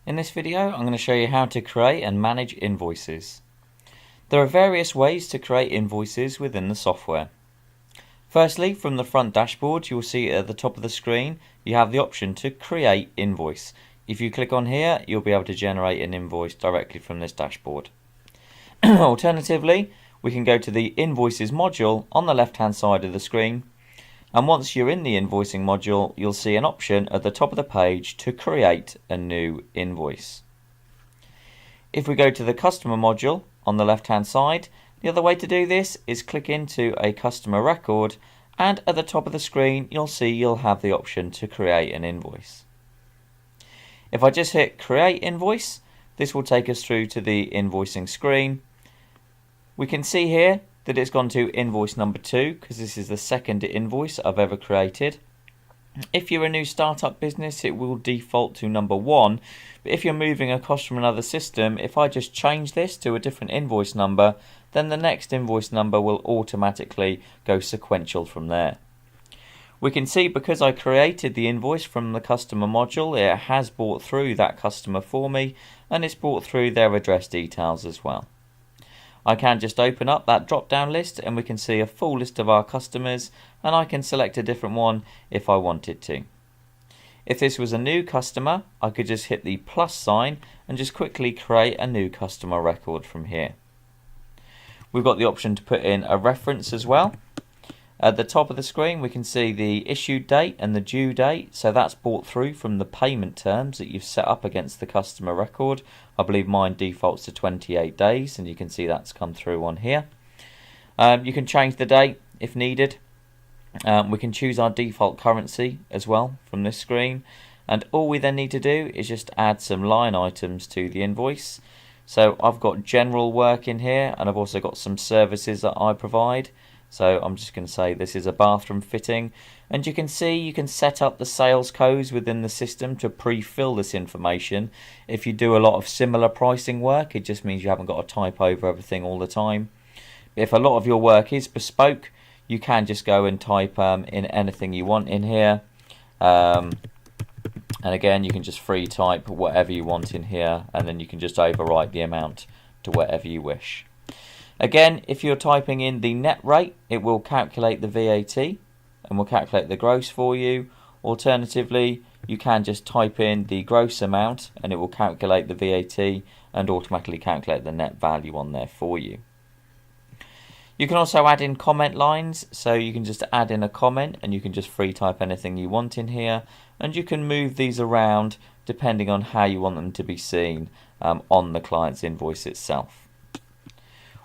In this video, I'm going to show you how to create and manage invoices. There are various ways to create invoices within the software. Firstly, from the front dashboard, you'll see at the top of the screen, you have the option to create invoice. If you click on here, you'll be able to generate an invoice directly from this dashboard. Alternatively, we can go to the invoices module on the left-hand side of the screen. And once you're in the invoicing module, you'll see an option at the top of the page to create a new invoice. If we go to the customer module on the left hand side, the other way to do this is click into a customer record, and at the top of the screen you'll have the option to create an invoice. If I just hit create invoice, this will take us through to the invoicing screen. We can see here that it's gone to invoice number 2 because this is the second invoice I've ever created. If you're a new startup business, it will default to number 1, but if you're moving across from another system, if I just change this to a different invoice number, then the next invoice number will automatically go sequential from there. We can see because I created the invoice from the customer module, it has brought through that customer for me, and it's brought through their address details as well. I can just open up that drop down list and we can see a full list of our customers, and I can select a different one if I wanted to. If this was a new customer, I could just hit the plus sign and just quickly create a new customer record from here. We've got the option to put in a reference as well. At the top of the screen we can see the issue date and the due date, so that's brought through from the payment terms that you've set up against the customer record. I believe mine defaults to 28 days and you can see that's come through on here. You can change the date if needed. We can choose our default currency as well from this screen, and all we then need to do is just add some line items to the invoice. So I've got general work in here and I've also got some services that I provide. So I'm just going to say this is a bathroom fitting, and you can see you can set up the sales codes within the system to pre-fill this information. If you do a lot of similar pricing work, it just means you haven't got to type over everything all the time. If a lot of your work is bespoke, you can just go and type in anything you want in here. And again, you can just free type whatever you want in here, and then you can just overwrite the amount to whatever you wish. Again, if you're typing in the net rate, it will calculate the VAT and will calculate the gross for you. Alternatively, you can just type in the gross amount and it will calculate the VAT and automatically calculate the net value on there for you. You can also add in comment lines, so you can just add in a comment and you can just free type anything you want in here, and you can move these around depending on how you want them to be seen on the client's invoice itself.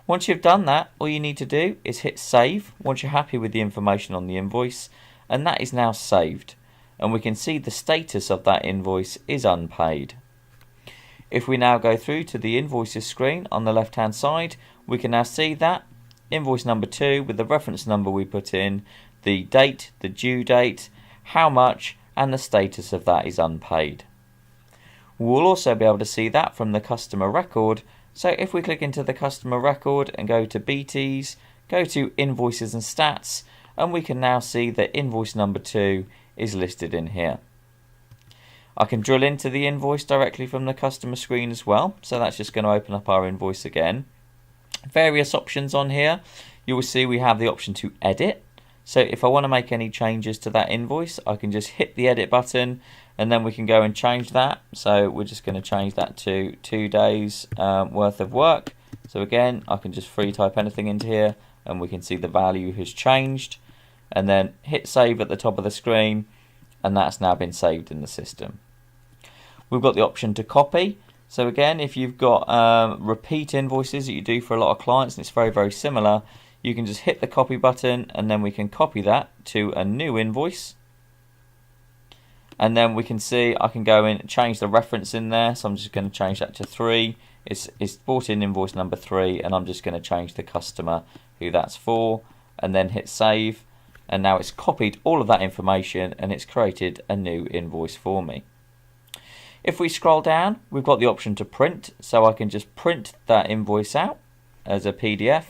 Once you've done that, all you need to do is hit save once you're happy with the information on the invoice, and that is now saved, and we can see the status of that invoice is unpaid. If we now go through to the invoices screen on the left hand side, we can now see that invoice number 2 with the reference number we put in, the date, the due date, how much, and the status of that is unpaid. We'll also be able to see that from the customer record. So if we click into the customer record and go to BTs, go to invoices and stats, and we can now see that invoice number 2 is listed in here. I can drill into the invoice directly from the customer screen as well, so that's just going to open up our invoice again. Various options on here. You will see we have the option to edit. So if I want to make any changes to that invoice, I can just hit the edit button and then we can go and change that. So we're just going to change that to 2 days worth of work. So again, I can just free type anything into here and we can see the value has changed, and then hit save at the top of the screen, and that's now been saved in the system. We've got the option to copy. So again, if you've got repeat invoices that you do for a lot of clients and it's very similar, you can just hit the copy button and then we can copy that to a new invoice. And then we can see I can go in and change the reference in there. So I'm just going to change that to 3. It's brought in invoice number 3, and I'm just going to change the customer who that's for, and then hit save. And now it's copied all of that information and it's created a new invoice for me. If we scroll down, we've got the option to print. So I can just print that invoice out as a PDF,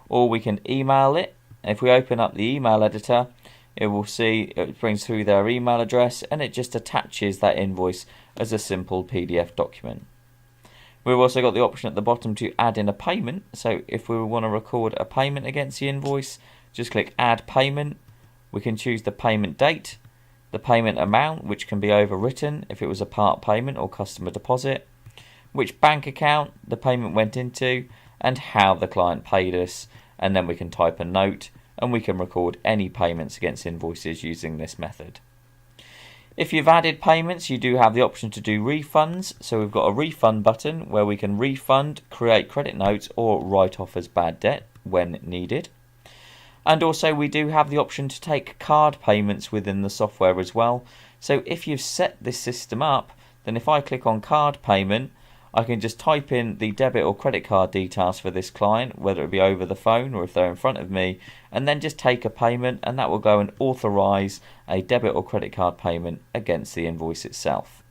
or we can email it. If we open up the email editor, it will see it brings through their email address and it just attaches that invoice as a simple PDF document. We've also got the option at the bottom to add in a payment. So if we want to record a payment against the invoice, just click Add Payment. We can choose the payment date, the payment amount, which can be overwritten if it was a part payment or customer deposit, which bank account the payment went into, and how the client paid us. And then we can type a note, and we can record any payments against invoices using this method. If you've added payments, you do have the option to do refunds. So we've got a refund button where we can refund, create credit notes, or write off as bad debt when needed. And also we do have the option to take card payments within the software as well. So if you've set this system up, then if I click on card payment, I can just type in the debit or credit card details for this client, whether it be over the phone or if they're in front of me, and then just take a payment, and that will go and authorize a debit or credit card payment against the invoice itself.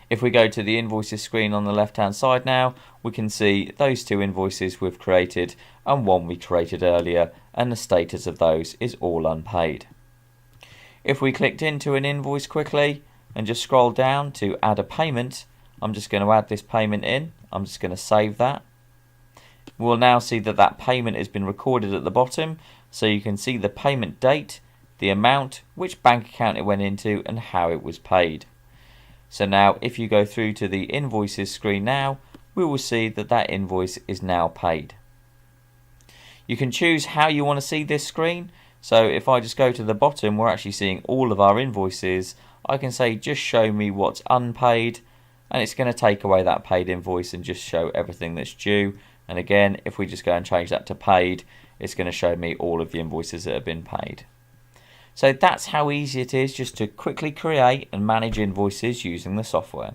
If we go to the invoices screen on the left hand side now, we can see those two invoices we've created and one we created earlier, and the status of those is all unpaid. If we clicked into an invoice quickly and just scroll down to add a payment, I'm just going to add this payment in. I'm just going to save that. We'll now see that that payment has been recorded at the bottom, so you can see the payment date, the amount, which bank account it went into, and how it was paid. So now if you go through to the invoices screen now, we will see that that invoice is now paid. You can choose how you want to see this screen. So if I just go to the bottom, we're actually seeing all of our invoices. I can say just show me what's unpaid, and it's going to take away that paid invoice and just show everything that's due. And again, if we just go and change that to paid, it's going to show me all of the invoices that have been paid. So that's how easy it is just to quickly create and manage invoices using the software.